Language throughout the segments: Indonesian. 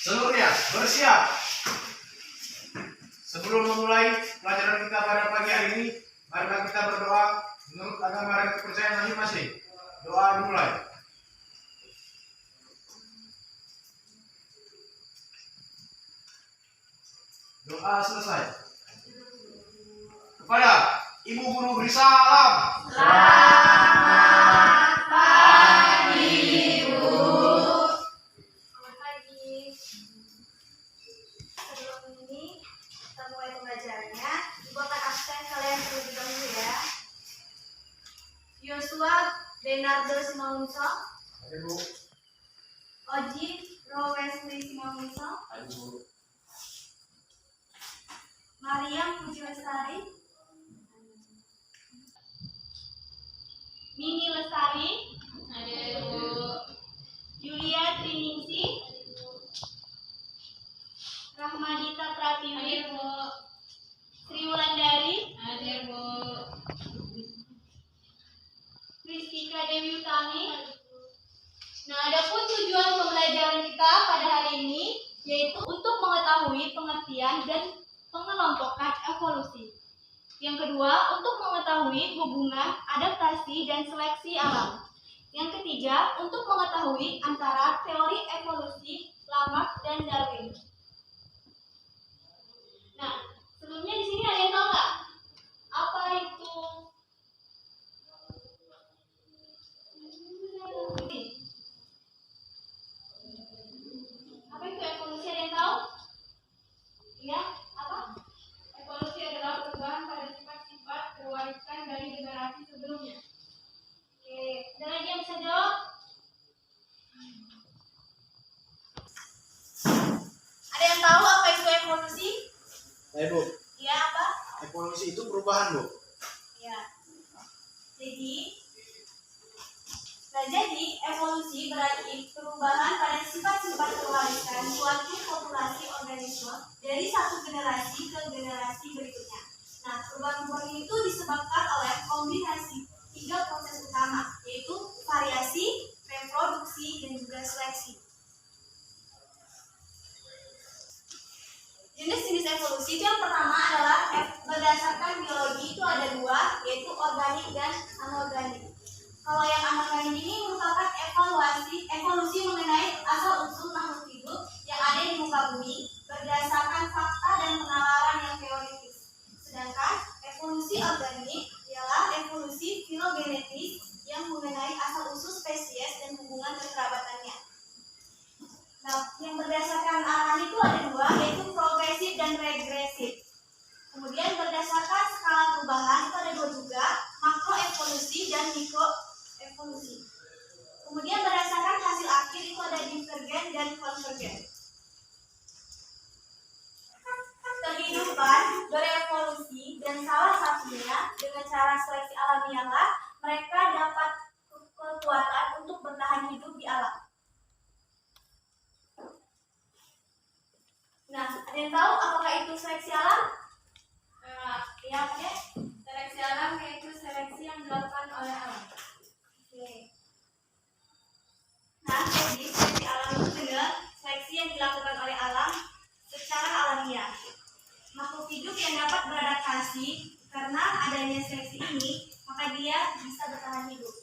Seluruhnya bersiap. Sebelum memulai pelajaran kita pada pagi hari ini, marilah kita berdoa menurut agama dan kepercayaan masing-masing. Doa dimulai. Doa selesai. Kepada Ibu Guru beri salam. Selamat pagi, Bu. Selamat pagi. Sebelum ini kita mulai pembelajarannya, Ibu akan absen kalian terlebih dahulu ya. Yosua Benardo Simangunso, Ada Bu. Oji Rowesli Simangunso, Ada Bu. Mariam Puji Lestari, Mini Lestari, Ada Bu. Yulia Triningsi, Rahmadita Pratiwi, Ada Bu. Sri Wulandari, Ada Bu. Pristika Dewi Utami. Nah, adapun tujuan pembelajaran kita pada hari ini yaitu untuk mengetahui pengertian dan pengelompokan evolusi. Yang kedua, untuk mengetahui hubungan adaptasi dan seleksi alam. Yang ketiga, untuk mengetahui antara teori evolusi Lamarck dan Darwin. Nah, sebelumnya di sini ada yang tahu nggak apa itu? Apa itu evolusi, ada yang tahu? Iya, apa? Evolusi adalah perubahan pada sifat-sifat terwariskan dari generasi sebelumnya. Oke, ada lagi yang bisa jawab? Ada yang tahu apa itu evolusi? Ayo Bu. Iya, apa? Evolusi itu perubahan Bu. Ya. Jadi evolusi berarti perubahan pada sifat-sifat terwariskan suatu populasi organisme dari satu generasi ke generasi berikutnya. Nah, perubahan-perubahan itu disebabkan oleh kombinasi tiga proses utama, yaitu variasi, reproduksi, dan juga seleksi. Jenis-jenis evolusi itu yang pertama adalah berdasarkan biologi itu ada dua, yaitu organik dan anorganik. Kalau yang anorganik ini merupakan evolusi mengenai asal-usul makhluk hidup yang ada di muka bumi berdasarkan fakta dan penalaran yang teoritis. Sedangkan evolusi organik ialah evolusi filogenetis yang mengenai asal-usul spesies dan hubungan kekerabatannya. Nah, yang berdasarkan arahan itu ada dua, yaitu progresif dan regresif. Kemudian berdasarkan skala perubahan itu ada dua juga, makroevolusi dan mikroevolusi. Kemudian berdasarkan hasil akhir itu ada divergen dan konvergen. Kehidupan berevolusi dan salah satunya dengan cara seleksi alamiah mereka dapat kekuatan untuk bertahan hidup di alam. Nah, ada yang tahu apakah itu seleksi alam? Ya, oke. Seleksi alam yaitu seleksi yang dilakukan oleh alam. Oke. Nah, jadi seleksi alam itu adalah seleksi yang dilakukan oleh alam secara alamiah. Makhluk hidup yang dapat beradaptasi karena adanya seleksi ini, maka dia bisa bertahan hidup.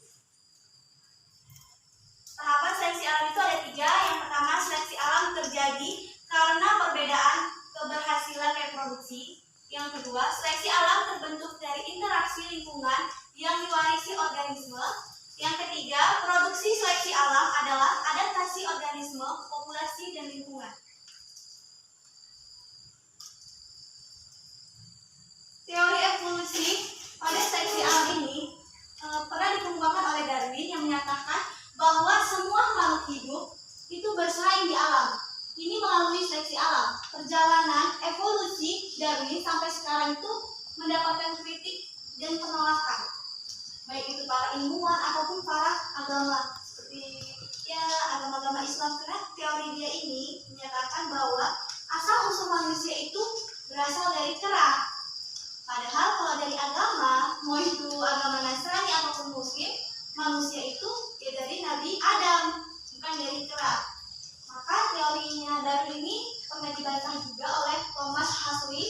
Tahapan seleksi alam itu ada tiga. Yang pertama, seleksi alam terjadi karena perbedaan keberhasilan reproduksi. Yang kedua, seleksi alam terbentuk dari interaksi lingkungan yang diwarisi organisme. Yang ketiga, produksi seleksi alam adalah adaptasi organisme, populasi, dan lingkungan. Teori evolusi pada seleksi alam ini pernah dikemukakan oleh Darwin yang menyatakan bahwa semua makhluk hidup itu bersaing di alam. Ini melalui seleksi alam. Perjalanan evolusi Darwin sampai sekarang itu mendapatkan kritik dan penolakan, baik itu para ilmuwan ataupun para agama seperti ya agama-agama Islam, karena teori dia ini menyatakan bahwa asal usul manusia itu berasal dari kera. Padahal kalau dari agama, mau itu agama Nasrani ataupun Muslim, manusia itu ya dari Nabi Adam, bukan dari kera. Maka teorinya Darwin ini pernah dibantah juga oleh Thomas Huxley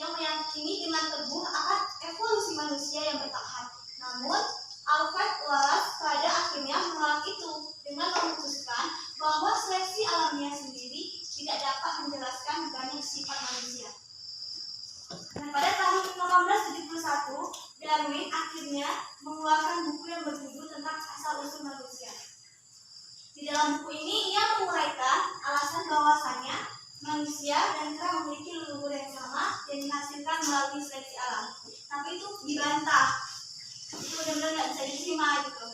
yang meyakini dengan teguh akan evolusi manusia yang bertahan. Namun, Alfred Wallace pada akhirnya menolak itu dengan memutuskan bahwa seleksi alamiah sendiri tidak dapat menjelaskan banyak sifat manusia. Dan pada tahun 1871, Darwin akhirnya mengeluarkan buku yang berjudul tentang asal-usul manusia. Di dalam buku ini, ia menguraikan alasan bahwasannya manusia dan kera memiliki leluhur yang sama yang dihasilkan melalui seleksi alam. Tapi itu dibantah. Itu benar-benar nggak bisa diterima gitu.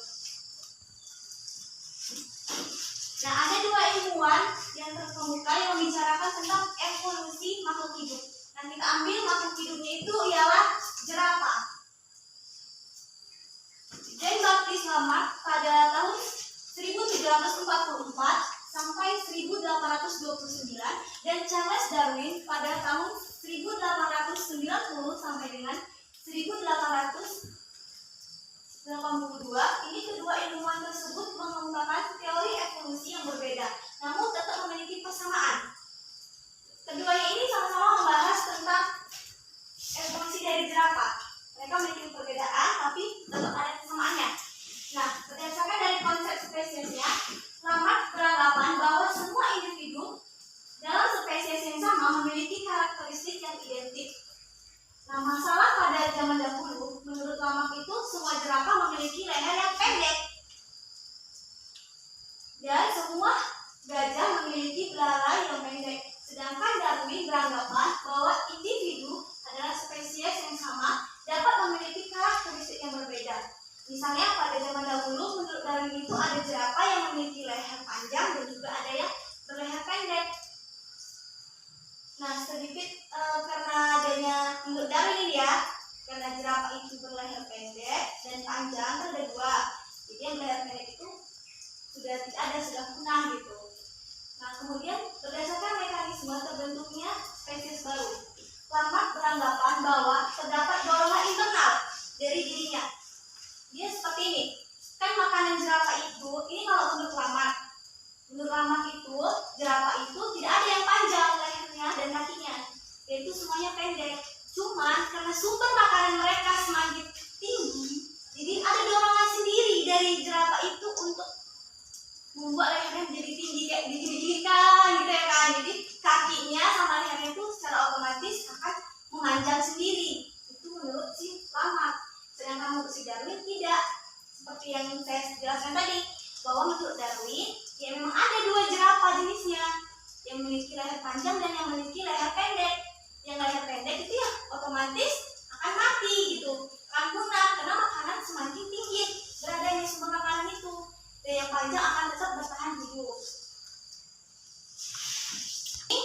Nah, ada dua ilmuwan yang terkemuka yang membicarakan tentang evolusi makhluk hidup. Nah, kita ambil makhluk hidupnya itu ialah jerapah. Jean-Baptiste Lamarck pada tahun 1744 sampai 1829 dan Charles Darwin pada tahun 1890 sampai dengan 1882. Ini kedua ilmuwan tersebut mengembangkan teori evolusi yang berbeda, namun tetap memiliki persamaan. Keduanya ini sama-sama membahas tentang evolusi dari jerapah. Mereka memiliki perbedaan, tapi tetap ada kesamaannya. Nah, berdasarkan dari konsep spesiesnya, Lamarck beranggapan bahwa semua individu dalam spesies yang sama memiliki karakteristik yang identik. Nah, masalah pada zaman dahulu, menurut Lamarck itu semua jerapah memiliki leher yang pendek. Dan semua gajah memiliki belalai yang pendek. Sedangkan Darwin beranggapan bahwa individu adalah spesies yang sama dapat memiliki karakteristik yang berbeda. Misalnya pada zaman dahulu menurut Darwin itu ada jerapah yang memiliki leher panjang dan juga ada yang berleher pendek. Nah, sedikit karena adanya menurut Darwin ini ya, karena jerapah itu berleher pendek dan panjang ada dua. Jadi yang berleher pendek itu sudah tidak ada, sudah punah gitu. Nah, kemudian berdasarkan mekanisme terbentuknya spesies baru, Lamarck beranggapan bahwa terdapat dorongan internal dari dirinya. Dia seperti ini. Kan makanan jerapah itu, ini kalau menurut Lamarck. Menurut Lamarck itu, jerapah itu tidak ada yang panjang lehernya dan kakinya. Yaitu semuanya pendek. Cuman karena sumber makanan mereka semakin tinggi, jadi ada dorongan sendiri dari jerapah itu untuk membuat lehernya menjadi tinggi kayak digini-ginikan gitu ya kan. Jadi kakinya sama lehernya itu secara otomatis akan memanjang sendiri. Itu menurut si Lamarck. Sedangkan menurut si Darwin tidak. Seperti yang saya jelaskan tadi, bahwa menurut Darwin ya memang ada dua jerapah jenisnya, yang memiliki leher panjang dan yang memiliki leher pendek. Yang leher pendek itu ya otomatis akan mati gitu, akan punah karena makanan semakin tinggi beradanya sumber makanan itu. Dan yang panjang akan tetap bertahan hidup. Ini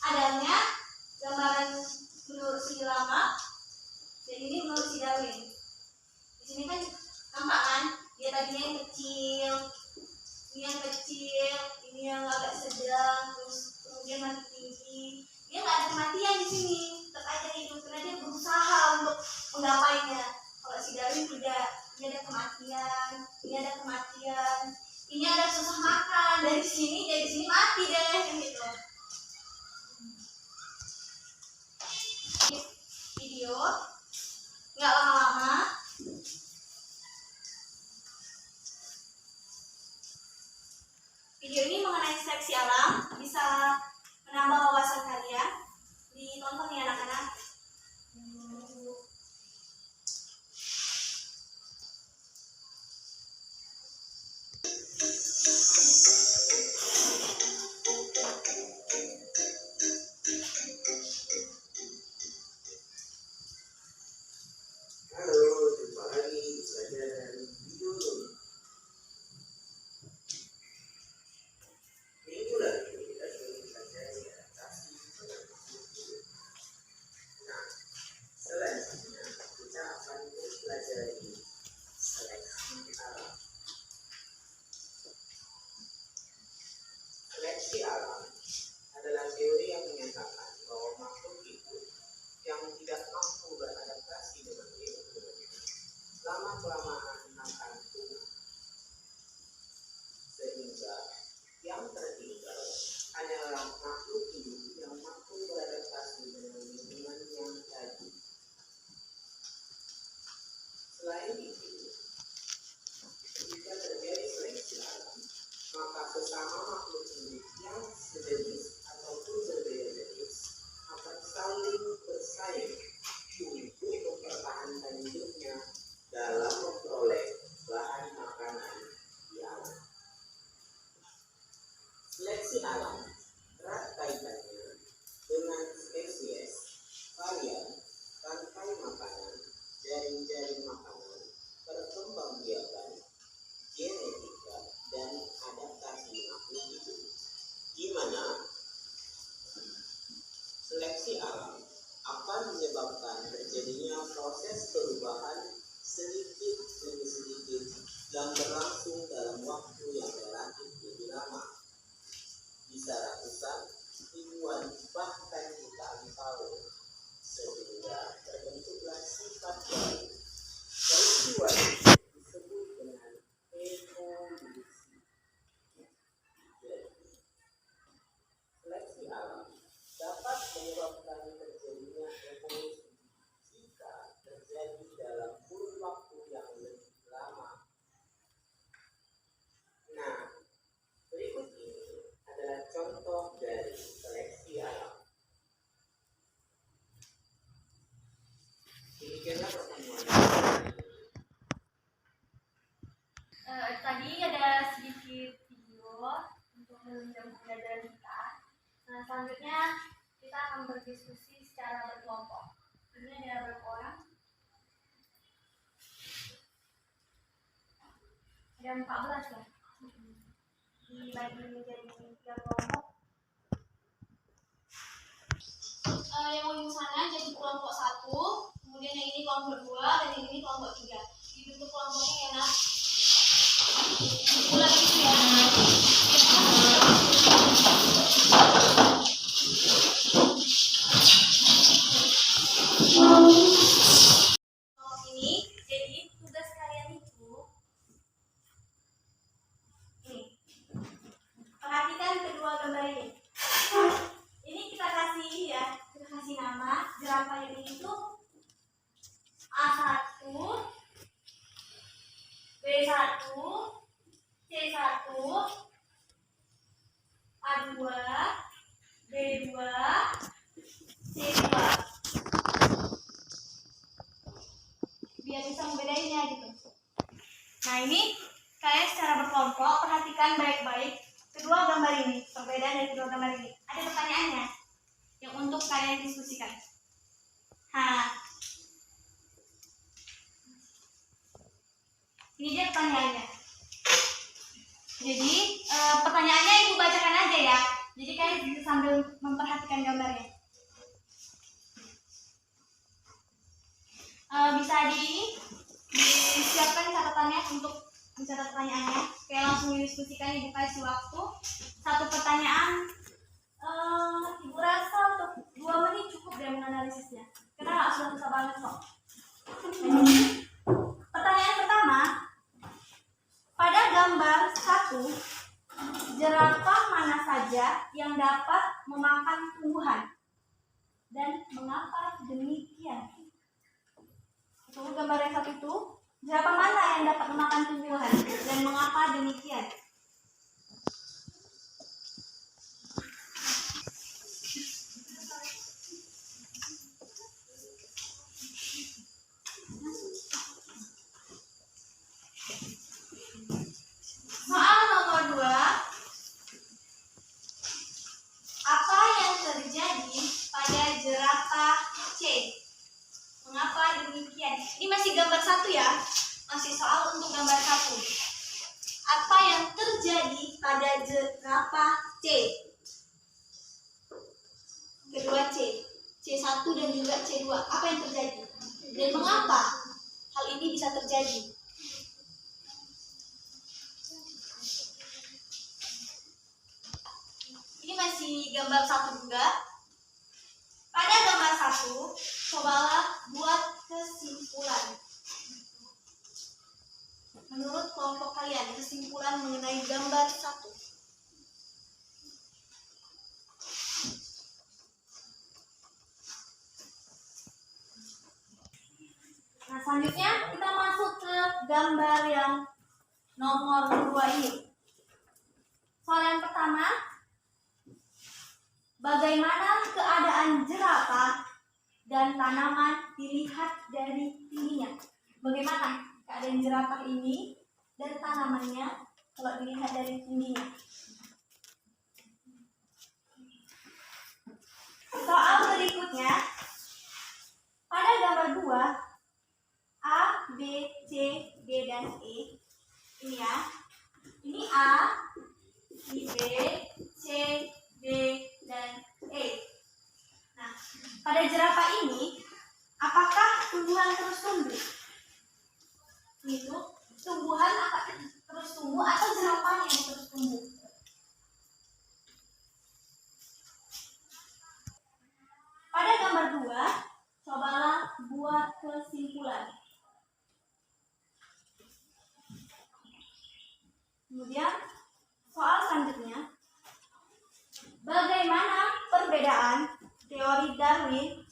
adanya gambaran menurut si Lamarck dan ini menurut si Darwin. Di sini kan nampak kan, dia tadinya yang kecil, ini yang agak sedang, terus kemudian mati tinggi. Dia nggak ada kematian di sini, tetap aja hidup karena dia berusaha untuk menggapainya. Kalau si Darwin tidak, ini ada kematian, ini ada susah makan, dari sini mati deh gitu. Video nggak lama-lama. Video ini mengenai seleksi alam, bisa menambah wawasan kalian. Ditonton ya anak-anak. Seleksi alam adalah teori yang menyatakan bahwa makhluk hidup yang tidak mampu beradaptasi dengan lingkungan lama-kelamaan akan punah, sehingga yang Seleksi alam erat kaitannya dengan spesies, varian, rantai makanan, jaring-jaring makanan, perkembangbiakan, genetika, dan adaptasi makhluk hidup. Di mana seleksi alam akan menyebabkan terjadinya proses perubahan sedikit demi sedikit dan berlangsung dalam waktu yang relatif lebih lama, bisa ratusan, ribuan, bahkan jutaan tahun, sehingga terbentuklah sifat baru. Peristiwa ini disebut dengan evolusi. Jadi, seleksi alam dapat menyebabkan terjadinya evolusi jika terjadi dalam kurun waktu yang lebih lama. Nah, berikut ini adalah contoh dari seleksi alam. Demikianlah pertemuan hari ini. Tadi ada sedikit video untuk menunjang pembelajaran kita. Nah, selanjutnya kita akan berdiskusi secara berkelompok. Ini ada berapa orang? Ada 14 ya. Dibagi menjadi 3 kelompok. Yang ujung sana jadi kelompok 1, kemudian yang ini kelompok 2, dan yang ini kelompok 3. Dibentuk kelompoknya enak. Bulan itu ya. Kelompok ini, jadi tugas kalian itu ini. Perhatikan kedua gambar ini. Ini kita kasih ya, kita kasih nama jerapah ini itu A1, B1, C1, A2, B2, C2. Biar bisa membedainnya gitu. Nah, ini kalian secara berkelompok perhatikan baik-baik kedua gambar ini, perbedaan dari kedua gambar ini. Ada pertanyaannya yang untuk kalian diskusikan. Ini dia pertanyaannya. Jadi pertanyaannya ibu bacakan aja ya. Jadi kalian bisa sambil memperhatikan gambarnya. Bisa disiapkan catatannya untuk mencatat pertanyaannya. Oke, langsung didiskusikan, ibu kasih waktu. Satu pertanyaan, ibu rasa untuk 2 menit cukup deh menganalisisnya. Karena nggak susah-susah banget kok. Pertanyaan pertama, pada gambar 1, jerapah mana saja yang dapat memakan tumbuhan dan mengapa demikian? Tunggu gambar yang 1 itu, jerapah mana yang dapat memakan tumbuhan dan mengapa demikian? Soal nomor 2, apa yang terjadi pada jerapah C? Mengapa demikian? Ini masih gambar 1 ya, masih soal untuk gambar 1. Apa yang terjadi pada jerapah C? Kedua C, C1 dan juga C2. Apa yang terjadi? Dan mengapa hal ini bisa terjadi? Ini masih gambar 1 juga. Pada gambar 1, cobalah buat kesimpulan. Menurut kelompok kalian, kesimpulan mengenai gambar 1. Nah, selanjutnya kita masuk ke gambar yang nomor 2 ini. Soal yang pertama, bagaimana keadaan jerapah dan tanaman dilihat dari tingginya? Bagaimana keadaan jerapah ini dan tanamannya kalau dilihat dari tingginya? C, D, dan E. Nah, pada jerapah ini, apakah tumbuhan terus tumbuh? Itu tumbuhan akan terus tumbuh atau jerapahnya yang terus tumbuh? Pada gambar 2, cobalah buat kesimpulan. Kemudian, soal selanjutnya, bagaimana perbedaan teori Darwin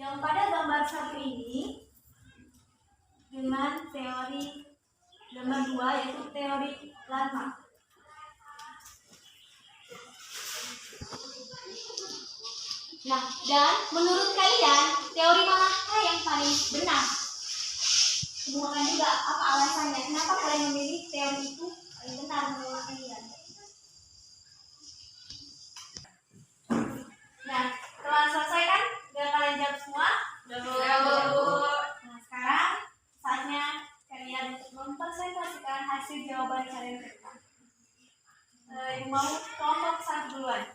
yang pada gambar 1 ini dengan teori gambar 2 yaitu teori Lamarck? Nah, dan menurut kalian teori manakah yang paling benar? Hubungkan juga apa alasannya, kenapa kalian memilih teori itu paling benar menurut kalian? Nah, telah selesai kan? Udah kalian jawab semua? Nah, sekarang saatnya kalian untuk mempresentasikan hasil jawaban kalian tentang. Yang mau kelompok 1 duluan.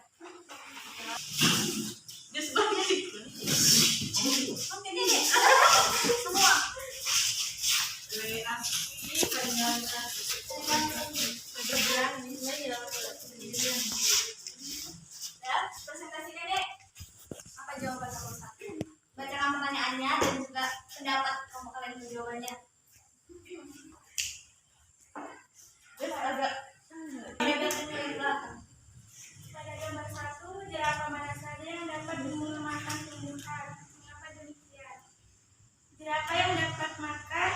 Oke deh, semua. Ya, presentasikan deh. Apa jawaban nomor 1? Bacakan pertanyaannya dan juga pendapat kamu kalian untuk jawabannya. Pada gambar 1, jerapah mana saja yang dapat memakan tumbuhan? Mengapa demikian? Jerapah yang dapat makan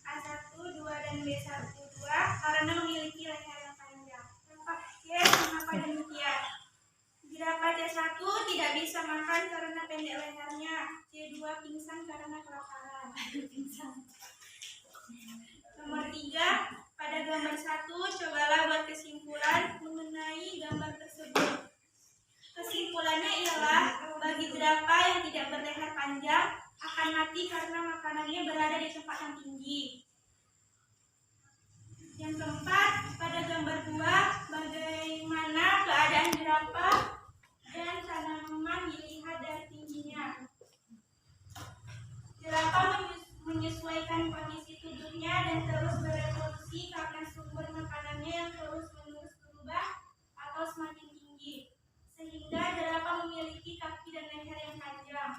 A1, 2, dan B1, 2 karena memiliki leher yang panjang. Tempat C, mengapa demikian? Jerapah C1 tidak bisa makan karena pendek lehernya. C2 pingsan karena kelaparan. Nomor 3, pada gambar 1, cobalah buat kesimpulan mengenai gambar tersebut. Kesimpulannya ialah bagi jerapah yang tidak berleher panjang akan mati karena makanannya berada di tempat yang tinggi. Yang keempat, pada gambar 2, bagaimana keadaan jerapah dan tanaman dilihat dari tingginya. Jerapah menyesuaikan kondisi tubuhnya dan terus berevolusi karena sumber makanannya yang terus-menerus berubah atau semakin tinggi, sehingga jerapah memiliki kaki dan leher yang panjang.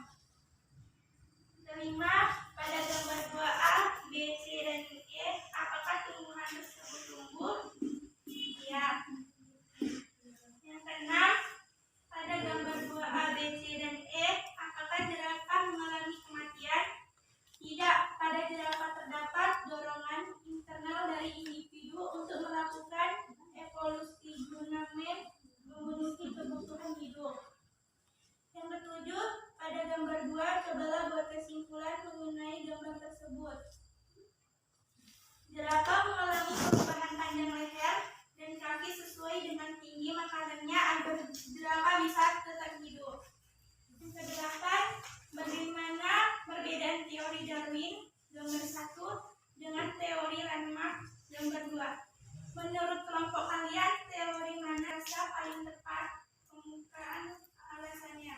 Kelima, pada gambar 2A, B, C, dan E, apakah tumbuhan tersebut tumbuh? Ya. Yang keenam, pada gambar 2A, B, C, dan E, apakah jerapah mengalami kematian? Tidak, pada jerapah terdapat dorongan internal dari individu untuk melakukan evolusi guna memenuhi kebutuhan hidup. Yang ketujuh, pada gambar 2, cobalah buat kesimpulan mengenai gambar tersebut. Jerapah mengalami perubahan panjang leher dan kaki sesuai dengan tinggi makanannya agar jerapah bisa tetap hidup. Yang kedelapan, bagaimana perbedaan teori Darwin gambar 1 dengan teori Lamarck gambar 2? Menurut kelompok kalian, teori mana rasa paling tepat? Pembukaan alasannya.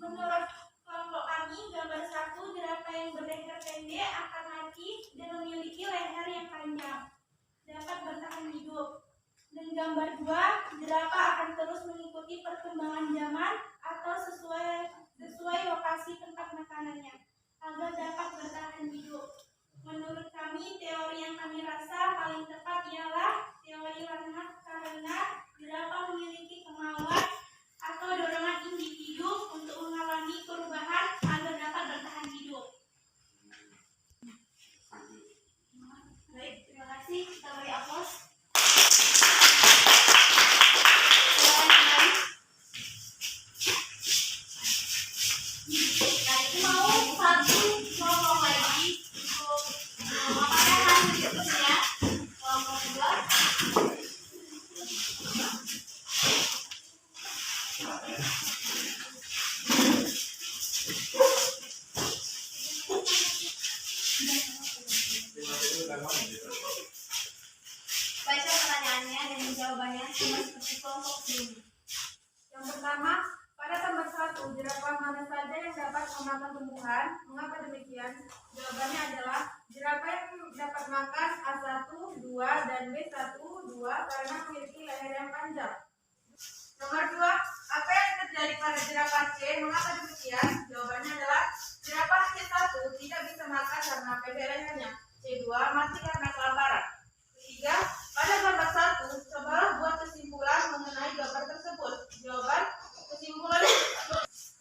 Menurut kelompok kami, gambar 1, jerapah yang berleher pendek akan mati dan memiliki leher yang panjang, dapat bertahan hidup. Dan gambar 2, jerapah akan terus mengikuti perkembangan zaman atau sesuai lokasi tempat makanannya agar dapat bertahan hidup. Menurut kami, teori yang kami rasa paling tepat ialah teori Lamarck karena jerapah memiliki kemauan atau dorongan individu untuk mengalami perubahan agar dapat bertahan hidup. Baik, terima kasih. Kita beri aplaus. Silakan kembali. Nah, itu mau satu ngomong lagi untuk apakah hasil diskusinya kelompok 2. sama seperti kelompok sebelumnya. Yang pertama, pada tambah 1, jerapah mana saja yang dapat memakan tumbuhan? Mengapa demikian? Jawabannya adalah jerapah yang dapat makan A1, 2, dan B1, 2 karena memiliki leher yang panjang. Nomor 2, apa yang terjadi pada jerapah C? Mengapa demikian? Jawabannya adalah jerapah C1 tidak bisa makan karena pendek lehernya. C2 mati karena kelaparan. Ketiga, pada gambar 1, cobalah buat kesimpulan mengenai gambar tersebut. Jawaban kesimpulan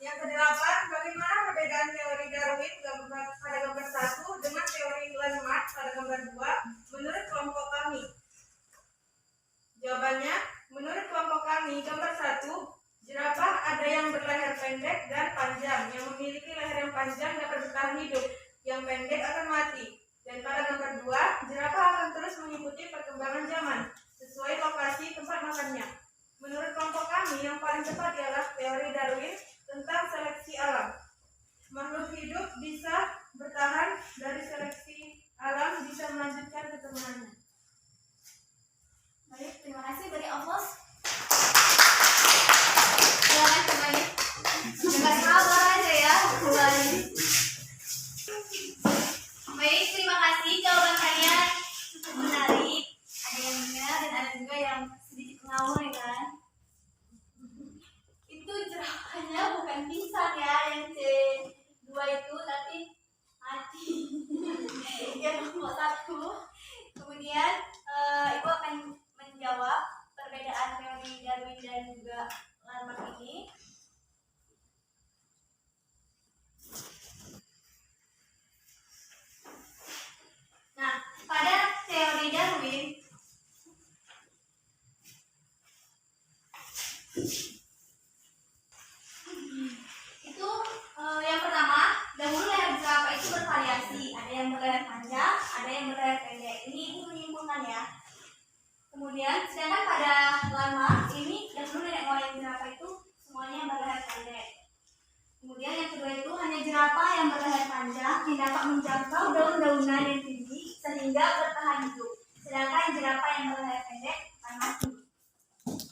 yang kedelapan, bagaimana perbedaan teori Darwin pada gambar 1 dengan teori Landmark pada gambar 2 menurut kelompok kami? Jawabannya, menurut kelompok kami, gambar 1, jerapah ada yang berleher pendek dan panjang. Yang memiliki leher yang panjang dapat bertahan hidup, yang pendek akan mati. Dan pada gambar 2, jerapah akan terus mengikuti perkembangan zaman sesuai lokasi tempat makannya. Menurut kelompok kami, yang paling tepat ialah teori Darwin tentang seleksi alam. Makhluk hidup bisa bertahan dari seleksi alam, bisa melanjutkan keturunannya. Baik, terima kasih beri aplaus. Silakan kembali. Dengan sabar aja ya, kembali. Baik, terima kasih. Jawaban kalian cukup menarik. Ada yang benar dan ada juga yang sedikit ngawur ya kan? Itu jerapahnya bukan pingsan ya, yang C2 itu, tapi mati. Yang nomor 1. Kemudian Ibu akan menjawab perbedaan teori Darwin dan juga Landmark ini. Nah, pada teori Darwin itu yang pertama, dahulu leher jerapah itu bervariasi, ada yang berleher panjang, ada yang berleher pendek. Ini Ibu menyimpulkan ya. Kemudian sedangkan pada Landmark ini dahulu nenek moyang jerapah itu semuanya berleher pendek. Kemudian yang kedua itu hanya jerapah yang berleher panjang yang dapat menjangkau daun-daunan yang tinggi sehingga bertahan hidup. Sedangkan jerapah yang berleher pendek akan mati.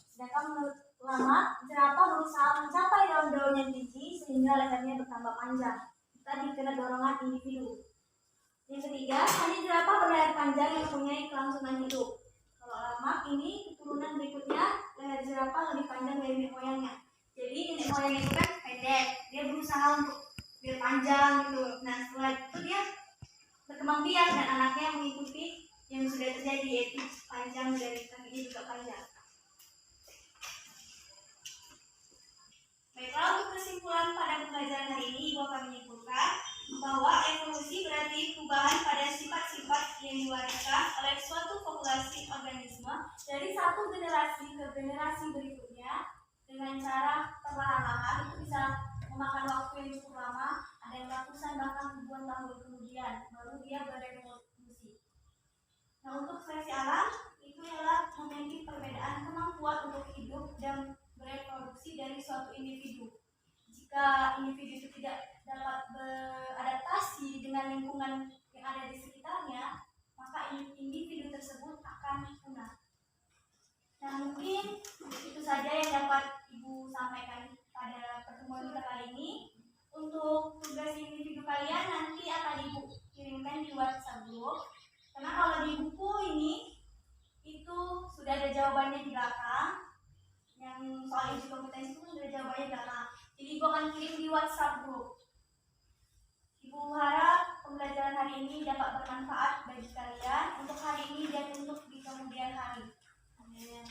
Sedangkan menurut Landmark, jerapah berusaha mencapai daun-daun yang tinggi sehingga lehernya bertambah panjang. Tadi kena dorongan individu. Yang ketiga, hanya jerapah berleher panjang yang mempunyai kelangsungan hidup. Kalau Landmark ini keturunan berikutnya leher jerapah lebih panjang dari nenek moyangnya. Jadi nenek moyangnya itu kan pendek, dia berusaha untuk biar panjang gitu. Nah setelah itu dia berkembang biak dan anaknya mengikuti yang sudah terjadi, yaitu panjang dari kakinya juga panjang. Baiklah, untuk kesimpulan pada pembelajaran hari ini Ibu akan menyimpulkan bahwa evolusi berarti perubahan pada sifat-sifat yang diwariskan oleh suatu populasi organisme dari satu generasi ke generasi berikutnya dengan cara perlahan-lahan. Itu bisa memakan waktu yang cukup lama, ada yang ratusan bahkan ribuan tahun kemudian baru dia berevolusi. Nah, untuk seleksi alam itu adalah memiliki perbedaan kemampuan untuk hidup dan bereproduksi dari suatu individu. Jika individu itu tidak dapat beradaptasi dengan lingkungan yang ada di sekitarnya, maka individu tersebut akan punah. Nah, mungkin itu saja yang dapat Ibu sampaikan pada pertemuan kita kali ini. Untuk tugas individu kalian nanti akan Ibu kirimkan di WhatsApp group. Karena kalau di buku ini itu sudah ada jawabannya di belakang. Yang soal uji kompetensi itu sudah ada jawabannya di belakang. Jadi Ibu akan kirim di WhatsApp group. Ibu harap pembelajaran hari ini dapat bermanfaat bagi kalian untuk hari ini dan untuk di kemudian hari. Amin.